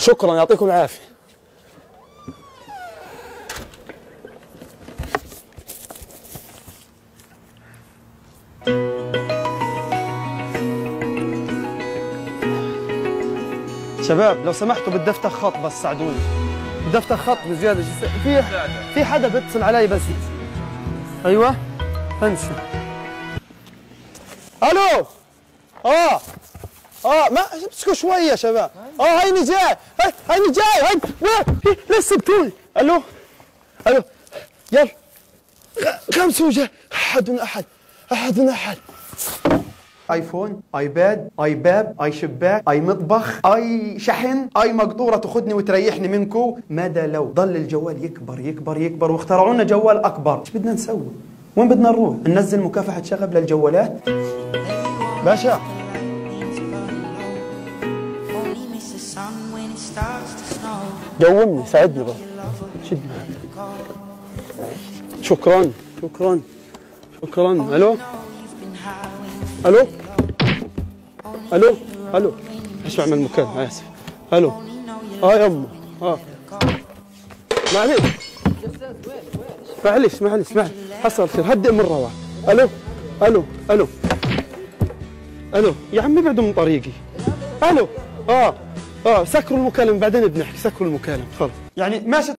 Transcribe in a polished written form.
شكرا يعطيكم العافيه. شباب لو سمحتوا بدي افتح خط بس ساعدوني. بدي افتح خط بزياده. في حدا بيتصل علي بس. ايوه انسى. الو. ما امسكوا شوي يا شباب. هيني جاي. هيني جاي. لسه بتقول. الو يلا. خمسة وجاي. احد ايفون، ايباد، ايباب، اي شباك، اي مطبخ، اي شحن، اي مقطوره تاخذني وتريحني منكو. ماذا لو ضل الجوال يكبر يكبر يكبر واخترعوا لنا جوال اكبر؟ ايش بدنا نسوي؟ وين بدنا نروح؟ ننزل مكافحه شغب للجوالات؟ باشا قومني ساعدني بقى. شدني. شكرا. الو ايش بعمل مكالمة؟ اسف. الو. يما. معلش حصل خير. هدئ مرة واحدة. الو يا عمي ابعدوا من طريقي. الو سكروا المكالمة بعدين بنحكي. سكروا المكالمة خلص. يعني ماشي.